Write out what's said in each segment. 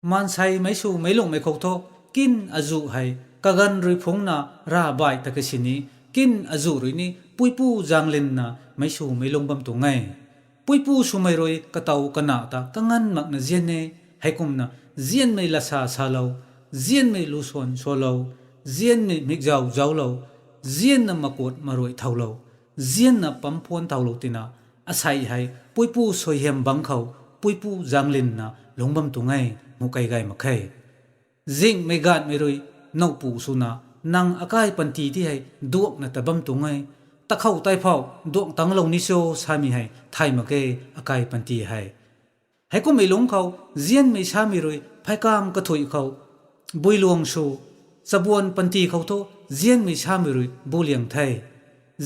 man sai mai su mai lung mai khok tho kin azu hai kagan rui phung na ra bai takasini kin azu rui ni puipu janglin na mai su mai lung bam tu ngai puipu su mai roi katau kana ta kangan mak na zian ne haikum na zian mai la sa lo zian mai lu son so lo zian mai mik jaw lo zian na makot maroi thau lo zian na pampon thau lo tina asai hai puipu soihem bang khau puipu janglin na longbam tu ngai mukai gai makhai zing me gat me roi nau pu suna nang akai panti ti hai duok na tabam tu ngai takhau tai phau duok tang long ni so sami hai thai ma ke akai panti hai hai ko me long khau zian me sami roi phai kam ka thoi khau builuang su sabuan panti khau tho zian me sami roi buliang thai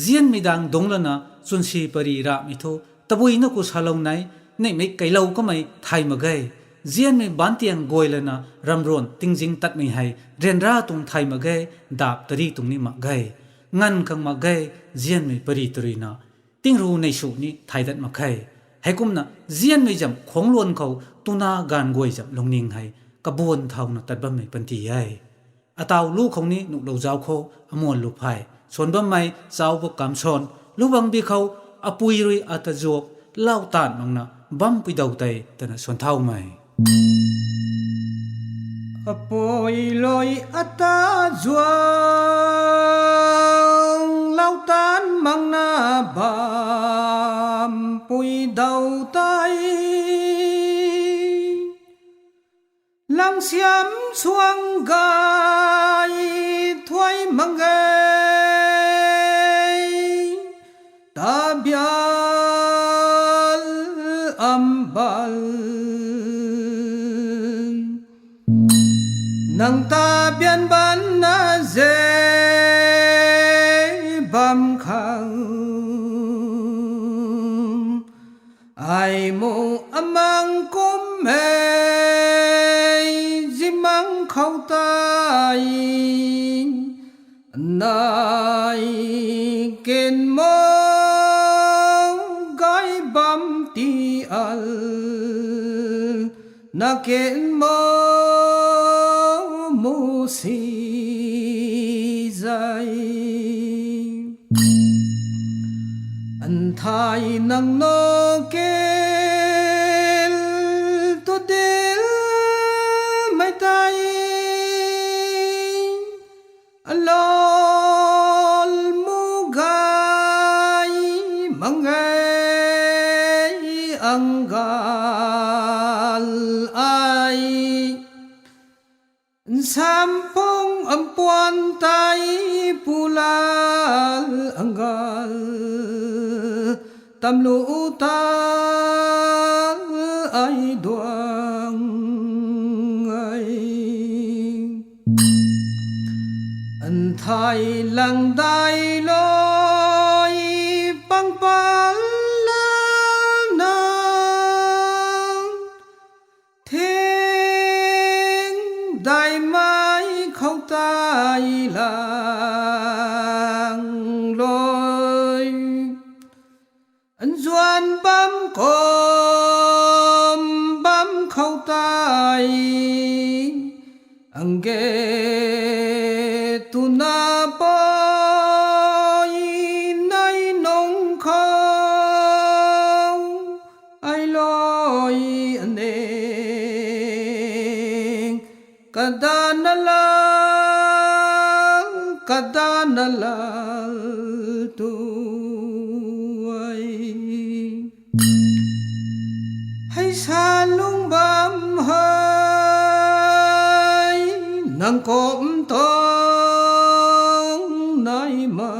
zian me dang donglana chunsi pari ra mi tho tabui na ku salong nai nei me kai lau ka mai thai ma gai zian me bantiang goilana ramron tingjing tat mi hai renra tung thai ma gai dap tari tung ni ma gai ngan khang ma gai zian me pari turina tingru nei su ni thai dat ma khai haikum na zian me jam khonglon khau tuna gan goi jam longning hai kabon thau na tat ba me panti hai ataw lu khong ni nuk lo jaw kho amon lu phai son bam mai chaw bo kamson lu bang bi khau apuirui ata jok lau tan mang na bam pi dau tai tana son thau mai Apuirui ata juang lau tan mang na bam pui dau tai lang xiam xuang gai thuai mang gai ta bial ambal nang ta bian ban na ze bam khang ai mu amang kum me zimang khau tai nai ken mo gai bam ti al na ken mo mu si zai an thai nang no kel to del mai tai alol mu gai mangai angal ai sampung ampuan tai pulal anggal tamlu ta ai doang ai an thai lang dai loi pang pal la na theng dai mai khâu tai lang loi an doan bam kom bam khâu tai angge tu na boy nai nong khâu ai loi aneng kadana tu ai hay sa lung bam hai nang kom tong nai ma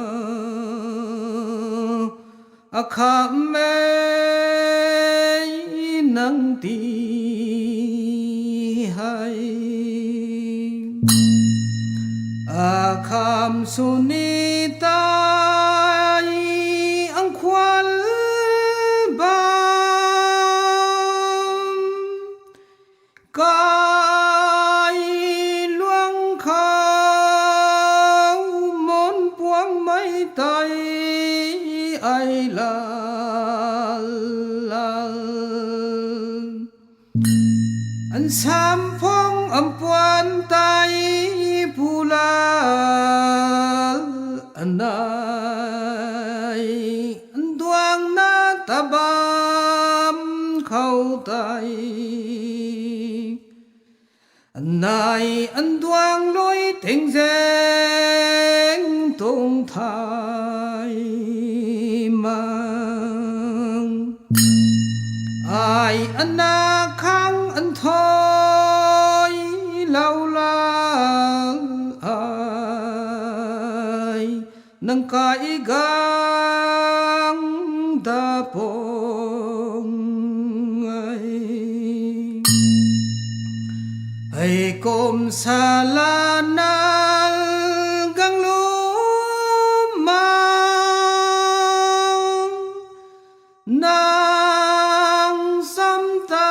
akham me nang ti hai akham sunita ang khwal bam kai luang khao mon puang mai tai ai la an sam pho nang kaigang dapong ay kom salanal gang lumang nang samtay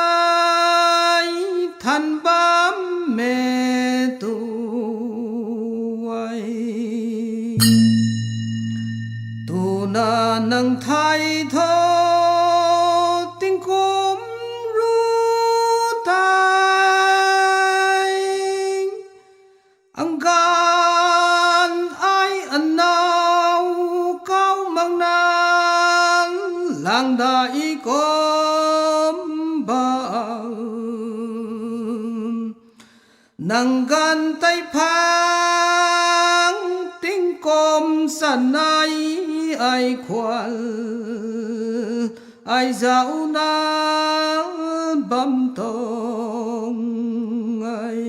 than bám mê tuay tu na nang thay thô tình cốm ru tai ang gan ai an nau cao mang nan lang đại cốm bao nang gan tay phang tình cốm san ai ai khoal ai dạo na băm tông ai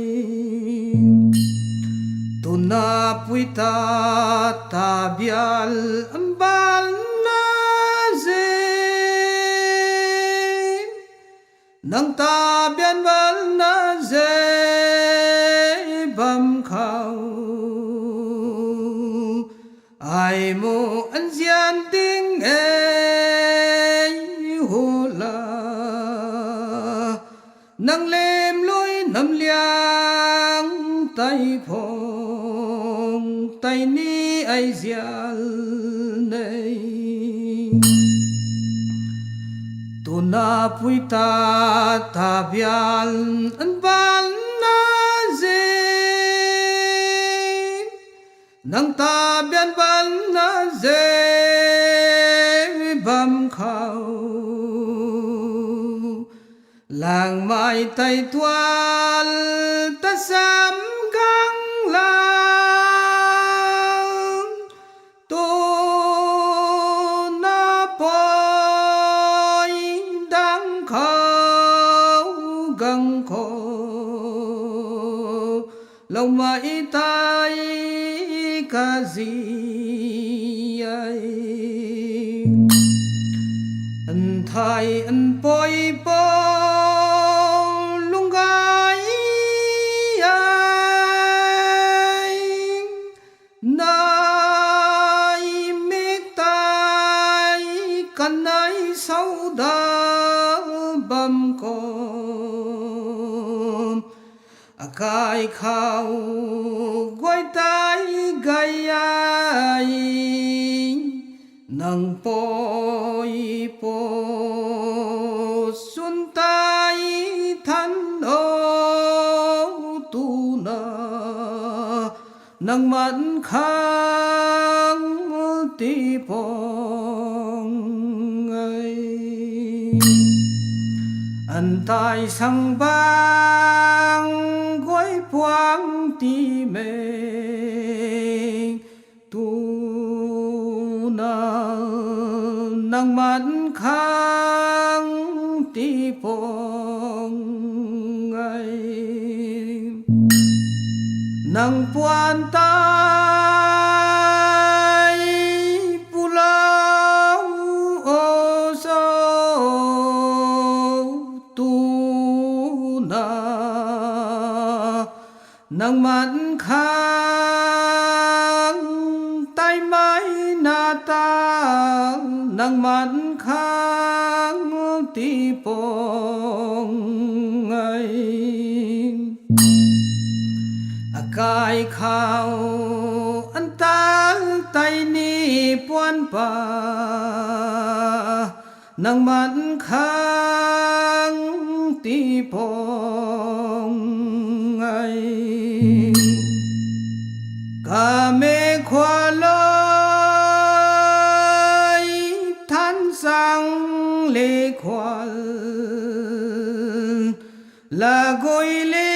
tu na puita ta bial ambal na ze nang ta bian bal na ze băm khao ai mo an gian tiếng ấy hồ la nang lem lối nằm liang tay phong tay ni ai gial này tu na puita ta bial an bal na ze nang ta bian bal na ze băm khao làng mai tay toal ta sam gang lang tu na poi đang khao gang kho lòng mai tay ca gì ai anh thay anh bôi bôi lung gai ai nay mít tay cần nay sau đã bầm con cài khao quay tay gai ai nang poi po sun tay than ô tu na nang man khang ti pong ai an tai sang bang goi puang ti me tu na nang man khang ti pong ai nang puan tai pulau o so tu na nang man khang tay mai na ta nang man khang ti pong ai cài khao an ta tay ni puan pa nang man khang ti pong ai ca mê khoa loi than sang lê khoal là gối lê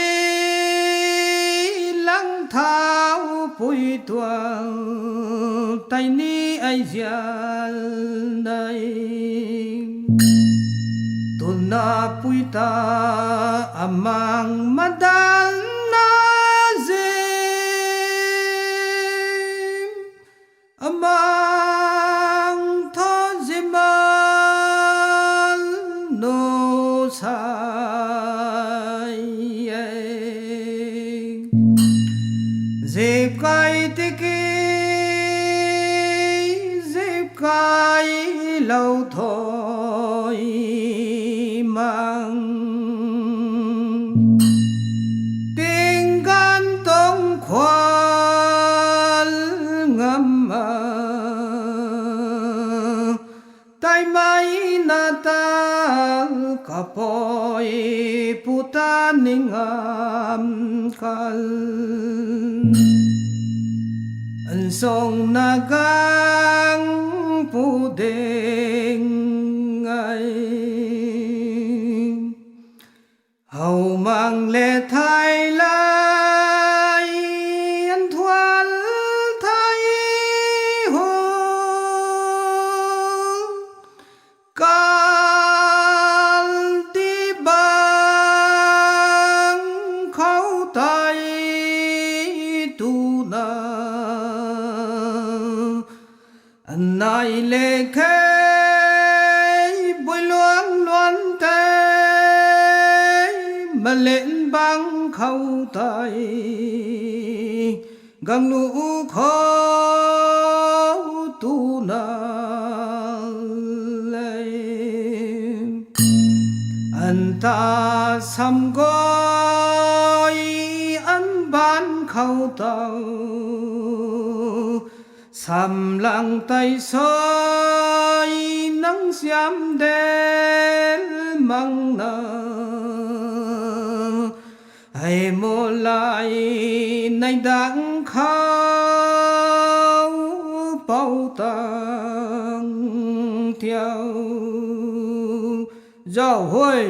lăng thao bụi tuang tay ni ai gial đây tu na bụi ta amang madal na zem lâu thôi mang tình gan tông khoan ngâm tay mai na ta cả bồi puta ningam kal an song na gang pu deng ai hầu mang lệ thái lai an thoan thái hồ can ti bang khâu tay tu na anh này lệ khê bồi loan loan tê mà lên băng khâu tay gang lũ khó tu na lên anh ta xăm gói anh bán khâu tàu xăm lăng tay soi nắng xiêm đến măng nở ai mô lại nay đang khao bao tang theo giao huê